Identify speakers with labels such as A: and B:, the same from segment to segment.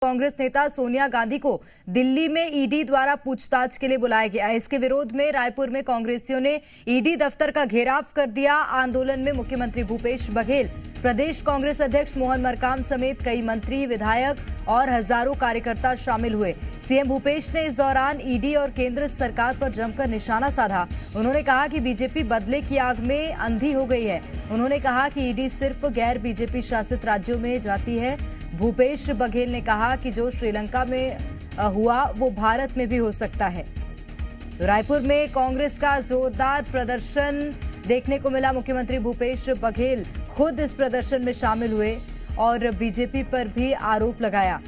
A: कांग्रेस नेता सोनिया गांधी को दिल्ली में ईडी द्वारा पूछताछ के लिए बुलाया गया। इसके विरोध में रायपुर में कांग्रेसियों ने ईडी दफ्तर का घेराव कर दिया। आंदोलन में मुख्यमंत्री भूपेश बघेल, प्रदेश कांग्रेस अध्यक्ष मोहन मरकाम समेत कई मंत्री, विधायक और हजारों कार्यकर्ता शामिल हुए। सीएम भूपेश ने इस दौरान ईडी और केंद्र सरकार पर जमकर निशाना साधा। उन्होंने कहा कि बीजेपी बदले की आग में अंधी हो गई है। उन्होंने कहा कि ईडी सिर्फ गैर बीजेपी शासित राज्यों में जाती है। भूपेश बघेल ने कहा कि जो श्रीलंका में हुआ वो भारत में भी हो सकता है। रायपुर में कांग्रेस का जोरदार प्रदर्शन देखने को मिला। मुख्यमंत्री भूपेश बघेल खुद इस प्रदर्शन में शामिल हुए और बीजेपी पर भी आरोप लगाया।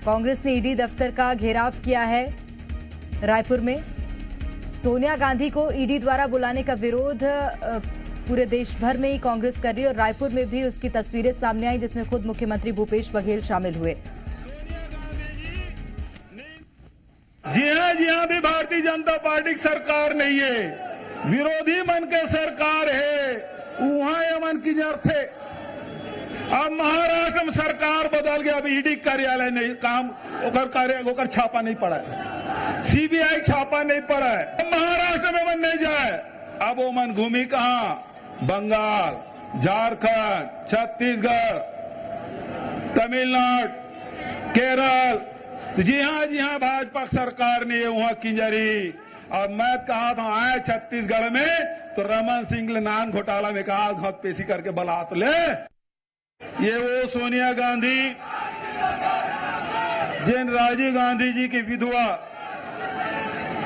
A: कांग्रेस ने ईडी दफ्तर का घेराव किया है। रायपुर में सोनिया गांधी को ईडी द्वारा बुलाने का विरोध पूरे देश भर में ही कांग्रेस कर रही है और रायपुर में भी उसकी तस्वीरें सामने आई, जिसमें खुद मुख्यमंत्री भूपेश बघेल शामिल हुए।
B: जी हाँ, भी भारतीय जनता पार्टी की सरकार नहीं है, विरोधी मन के सरकार है। वहां ये मन की जर थे। अब महाराष्ट्र में सरकार बदल गया। अब ईडी कार्यालय नहीं काम ओकर छापा नहीं पड़ा है, सीबीआई छापा नहीं पड़ा है। महाराष्ट्र में मन नहीं जाए। अब वो मन घूमी कहां? बंगाल, झारखंड, छत्तीसगढ़, तमिलनाडु, केरल। तो जी हाँ, भाजपा सरकार ने वहां किंजरी। और मैं कहा था आए छत्तीसगढ़ में तो रमन सिंह ने नान घोटाला में कहा घोट पेशी करके बला तो ले। ये वो सोनिया गांधी जिन राजीव गांधी जी की विधवा,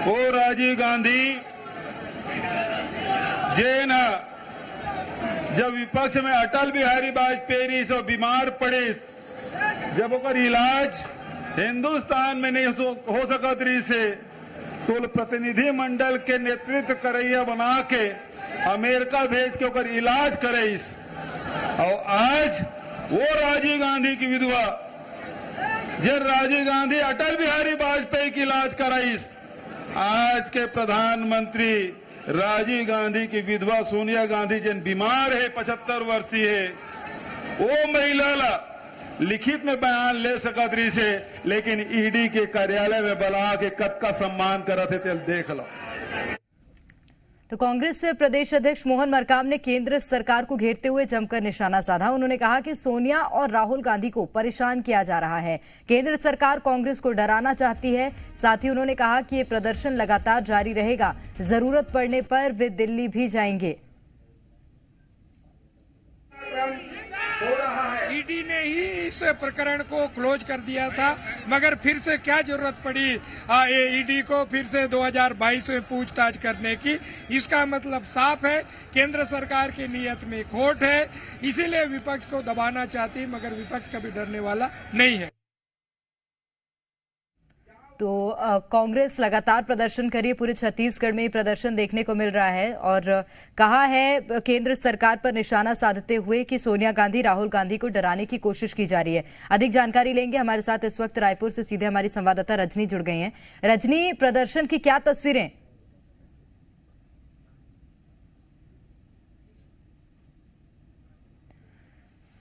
B: वो राजीव गांधी जिन जब विपक्ष में अटल बिहारी वाजपेयी से बीमार पड़े, जब ओकर इलाज हिंदुस्तान में नहीं हो सकत रही से, तो प्रतिनिधि मंडल के नेतृत्व करैया बना के अमेरिका भेज के ओकर इलाज करेस। और आज वो राजीव गांधी की विधवा जिन राजीव गांधी अटल बिहारी वाजपेयी की इलाज कराइस, आज के प्रधानमंत्री राजीव गांधी की विधवा सोनिया गांधी जिन बीमार है, 75 वर्षीय है, वो महिला लिखित में बयान ले सकत रही से, लेकिन ईडी के कार्यालय में बुला के कद का सम्मान करते थे। देख लो।
A: तो कांग्रेस प्रदेश अध्यक्ष मोहन मरकाम ने केंद्र सरकार को घेरते हुए जमकर निशाना साधा। उन्होंने कहा कि सोनिया और राहुल गांधी को परेशान किया जा रहा है। केंद्र सरकार कांग्रेस को डराना चाहती है। साथ ही उन्होंने कहा कि ये प्रदर्शन लगातार जारी रहेगा। जरूरत पड़ने पर वे दिल्ली भी जाएंगे।
C: ईडी ने ही इस प्रकरण को क्लोज कर दिया था, मगर फिर से क्या जरूरत पड़ी ईडी को फिर से 2022 में पूछताछ करने की? इसका मतलब साफ है, केंद्र सरकार की नीयत में खोट है। इसीलिए विपक्ष को दबाना चाहती है, मगर विपक्ष कभी डरने वाला नहीं है।
A: तो कांग्रेस लगातार प्रदर्शन कर रही है। पूरे छत्तीसगढ़ में प्रदर्शन देखने को मिल रहा है और कहा है केंद्र सरकार पर निशाना साधते हुए कि सोनिया गांधी, राहुल गांधी को डराने की कोशिश की जा रही है। अधिक जानकारी लेंगे। हमारे साथ इस वक्त रायपुर से सीधे हमारी संवाददाता रजनी जुड़ गई हैं। रजनी, प्रदर्शन की क्या तस्वीरें?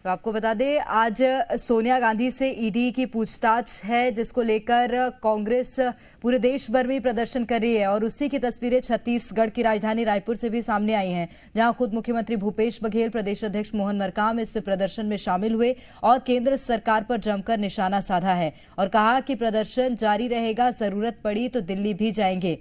A: तो आपको बता दें, आज सोनिया गांधी से ईडी की पूछताछ है, जिसको लेकर कांग्रेस पूरे देश भर में प्रदर्शन कर रही है और उसी की तस्वीरें छत्तीसगढ़ की राजधानी रायपुर से भी सामने आई हैं, जहां खुद मुख्यमंत्री भूपेश बघेल, प्रदेश अध्यक्ष मोहन मरकाम इस प्रदर्शन में शामिल हुए और केंद्र सरकार पर जमकर निशाना साधा है और कहा कि प्रदर्शन जारी रहेगा, जरूरत पड़ी तो दिल्ली भी जाएंगे।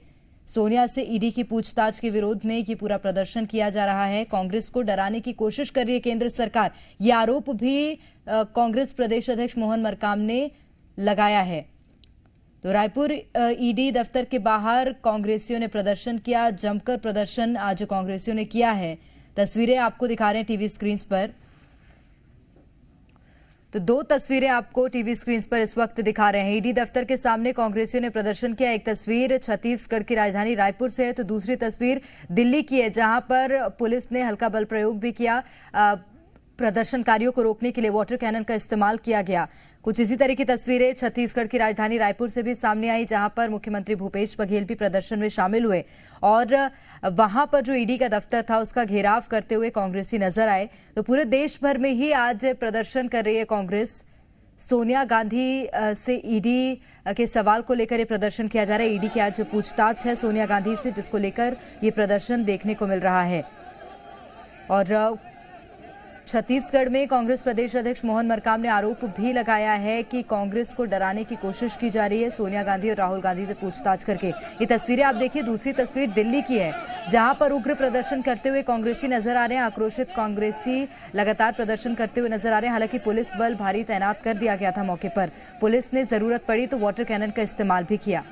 A: सोनिया से ईडी की पूछताछ के विरोध में ये पूरा प्रदर्शन किया जा रहा है। कांग्रेस को डराने की कोशिश कर रही है केंद्र सरकार। ये आरोप भी कांग्रेस प्रदेश अध्यक्ष मोहन मरकाम ने लगाया है। तो रायपुर ईडी दफ्तर के बाहर कांग्रेसियों ने प्रदर्शन किया। जमकर प्रदर्शन आज कांग्रेसियों ने किया है। तस्वीरें आपको दिखा रहे हैं टीवी स्क्रीन पर। तो दो तस्वीरें आपको टीवी स्क्रीन पर इस वक्त दिखा रहे हैं। ईडी दफ्तर के सामने कांग्रेसियों ने प्रदर्शन किया। एक तस्वीर छत्तीसगढ़ की राजधानी रायपुर से है, तो दूसरी तस्वीर दिल्ली की है, जहां पर पुलिस ने हल्का बल प्रयोग भी किया। प्रदर्शनकारियों को रोकने के लिए वाटर कैनन का इस्तेमाल किया गया। कुछ इसी तरह की तस्वीरें छत्तीसगढ़ की राजधानी रायपुर से भी सामने आई, जहां पर मुख्यमंत्री भूपेश बघेल भी प्रदर्शन में शामिल हुए और वहां पर जो ईडी का दफ्तर था उसका घेराव करते हुए कांग्रेसी नजर आए। तो पूरे देश भर में ही आज प्रदर्शन कर रही है कांग्रेस। सोनिया गांधी से ईडी के सवाल को लेकर ये प्रदर्शन किया जा रहा है। ईडी की आज पूछताछ है सोनिया गांधी से, जिसको लेकर ये प्रदर्शन देखने को मिल रहा है। और छत्तीसगढ़ में कांग्रेस प्रदेश अध्यक्ष मोहन मरकाम ने आरोप भी लगाया है कि कांग्रेस को डराने की कोशिश की जा रही है सोनिया गांधी और राहुल गांधी से पूछताछ करके। ये तस्वीरें आप देखिए। दूसरी तस्वीर दिल्ली की है, जहां पर उग्र प्रदर्शन करते हुए कांग्रेसी नजर आ रहे हैं। आक्रोशित कांग्रेसी लगातार प्रदर्शन करते हुए नजर आ रहे हैं। हालांकि पुलिस बल भारी तैनात कर दिया गया था मौके पर। पुलिस ने जरूरत पड़ी तो वाटर कैनन का इस्तेमाल भी किया।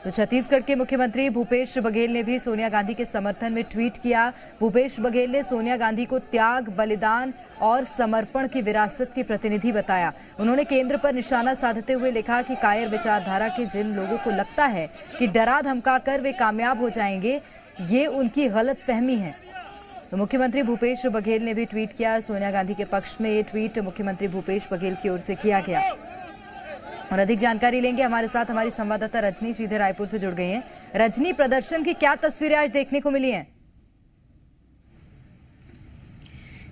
A: तो छत्तीसगढ़ के मुख्यमंत्री भूपेश बघेल ने भी सोनिया गांधी के समर्थन में ट्वीट किया। भूपेश बघेल ने सोनिया गांधी को त्याग, बलिदान और समर्पण की विरासत की प्रतिनिधि बताया। उन्होंने केंद्र पर निशाना साधते हुए लिखा कि कायर विचारधारा के जिन लोगों को लगता है कि डरा धमका कर वे कामयाब हो जाएंगे, ये उनकी गलतफहमी है। तो मुख्यमंत्री भूपेश बघेल ने भी ट्वीट किया। सोनिया गांधी के पक्ष में ये ट्वीट मुख्यमंत्री भूपेश बघेल की ओर से किया गया। और अधिक जानकारी लेंगे, हमारे साथ हमारी संवाददाता रजनी सीधे रायपुर से जुड़ गई हैं। रजनी, प्रदर्शन की क्या तस्वीरें आज देखने को मिली हैं?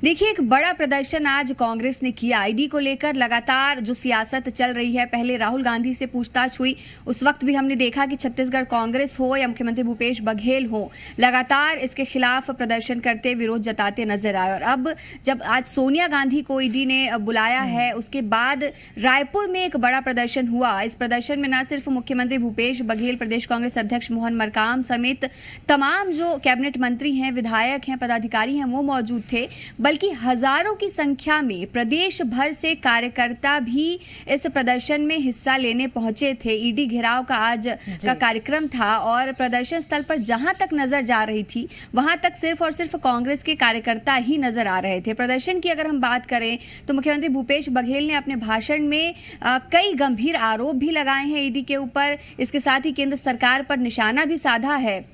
D: देखिए, एक बड़ा प्रदर्शन आज कांग्रेस ने किया। ईडी को लेकर लगातार जो सियासत चल रही है, पहले राहुल गांधी से पूछताछ हुई, उस वक्त भी हमने देखा कि छत्तीसगढ़ कांग्रेस हो या मुख्यमंत्री भूपेश बघेल हो, लगातार इसके खिलाफ प्रदर्शन करते, विरोध जताते नजर आए। और अब जब आज सोनिया गांधी को ईडी ने बुलाया है, उसके बाद रायपुर में एक बड़ा प्रदर्शन हुआ। इस प्रदर्शन में न सिर्फ मुख्यमंत्री भूपेश बघेल, प्रदेश कांग्रेस अध्यक्ष मोहन मरकाम समेत तमाम जो कैबिनेट मंत्री हैं, विधायक हैं, पदाधिकारी हैं, वो मौजूद थे, बल्कि हजारों की संख्या में प्रदेश भर से कार्यकर्ता भी इस प्रदर्शन में हिस्सा लेने पहुंचे थे। ईडी घेराव का आज का कार्यक्रम था और प्रदर्शन स्थल पर जहां तक नजर जा रही थी, वहां तक सिर्फ और सिर्फ कांग्रेस के कार्यकर्ता ही नजर आ रहे थे। प्रदर्शन की अगर हम बात करें तो मुख्यमंत्री भूपेश बघेल ने अपने भाषण में कई गंभीर आरोप भी लगाए हैं ईडी के ऊपर। इसके साथ ही केंद्र सरकार पर निशाना भी साधा है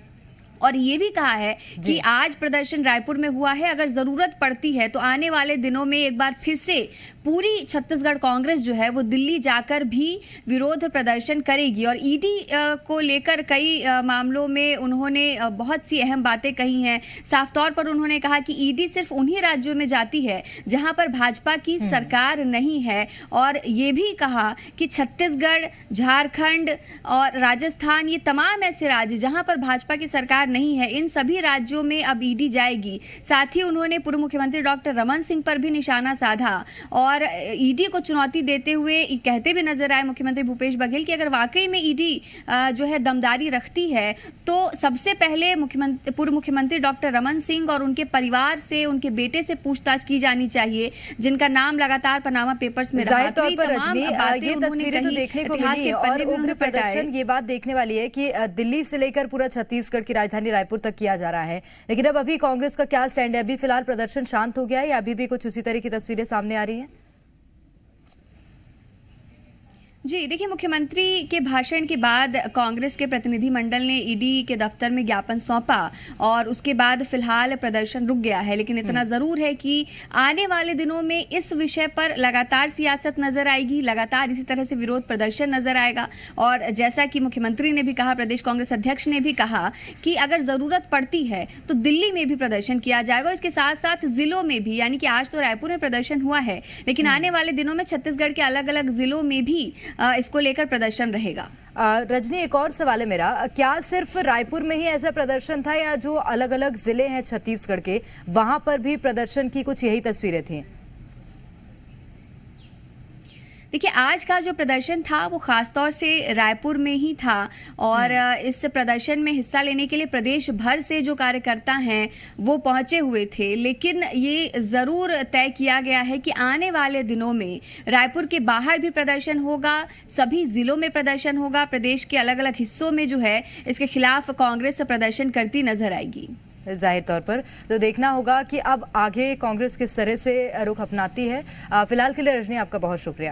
D: और ये भी कहा है कि आज प्रदर्शन रायपुर में हुआ है, अगर जरूरत पड़ती है तो आने वाले दिनों में एक बार फिर से पूरी छत्तीसगढ़ कांग्रेस जो है वो दिल्ली जाकर भी विरोध प्रदर्शन करेगी। और ईडी को लेकर कई मामलों में उन्होंने बहुत सी अहम बातें कही हैं। साफ तौर पर उन्होंने कहा कि ईडी सिर्फ उन्हीं राज्यों में जाती है जहां पर भाजपा की सरकार नहीं है, और ये भी कहा कि छत्तीसगढ़, झारखंड और राजस्थान, ये तमाम ऐसे राज्य जहां पर भाजपा की सरकार नहीं है, इन सभी राज्यों में अब ईडी जाएगी। साथ ही उन्होंने पूर्व मुख्यमंत्री डॉक्टर रमन सिंह पर भी निशाना साधा और ईडी को चुनौती देते हुए कहते भी नजर आए मुख्यमंत्री भूपेश बघेल कि अगर वाकई में ईडी जो है दमदारी रखती है तो सबसे पहले पूर्व मुख्यमंत्री डॉक्टर रमन सिंह और उनके परिवार से, उनके बेटे से पूछताछ की जानी चाहिए, जिनका नाम लगातार पनामा पेपर्स में रहा।
A: तो ये तस्वीरें तो देखने को मिली और उग्र प्रदर्शन, ये बात देखने वाली है कि दिल्ली से लेकर पूरा छत्तीसगढ़ की राजधानी रायपुर तक किया जा रहा है। लेकिन अब अभी कांग्रेस का क्या स्टैंड है? अभी फिलहाल प्रदर्शन शांत हो गया है या अभी भी कुछ उसी तरह की तस्वीरें सामने आ रही हैं?
D: जी देखिए, मुख्यमंत्री के भाषण के बाद कांग्रेस के प्रतिनिधि मंडल ने ईडी के दफ्तर में ज्ञापन सौंपा और उसके बाद फिलहाल प्रदर्शन रुक गया है। लेकिन इतना जरूर है कि आने वाले दिनों में इस विषय पर लगातार सियासत नजर आएगी, लगातार इसी तरह से विरोध प्रदर्शन नजर आएगा। और जैसा कि मुख्यमंत्री ने भी कहा, प्रदेश कांग्रेस अध्यक्ष ने भी कहा कि अगर जरूरत पड़ती है तो दिल्ली में भी प्रदर्शन किया जाएगा और इसके साथ साथ जिलों में भी, यानी कि आज तो रायपुर में प्रदर्शन हुआ है, लेकिन आने वाले दिनों में छत्तीसगढ़ के अलग अलग जिलों में भी इसको लेकर प्रदर्शन रहेगा।
A: रजनी, एक और सवाल है मेरा, क्या सिर्फ रायपुर में ही ऐसा प्रदर्शन था या जो अलग अलग जिले हैं छत्तीसगढ़ के, वहां पर भी प्रदर्शन की कुछ यही तस्वीरें थी?
D: देखिए, आज का जो प्रदर्शन था वो खासतौर से रायपुर में ही था और इस प्रदर्शन में हिस्सा लेने के लिए प्रदेश भर से जो कार्यकर्ता हैं वो पहुंचे हुए थे। लेकिन ये ज़रूर तय किया गया है कि आने वाले दिनों में रायपुर के बाहर भी प्रदर्शन होगा, सभी जिलों में प्रदर्शन होगा, प्रदेश के अलग अलग हिस्सों में जो है इसके खिलाफ कांग्रेस प्रदर्शन करती नजर आएगी।
A: जाहिर तौर पर तो देखना होगा कि अब आगे कांग्रेस किस तरह से रुख अपनाती है। फिलहाल के लिए रजनी, आपका बहुत शुक्रिया।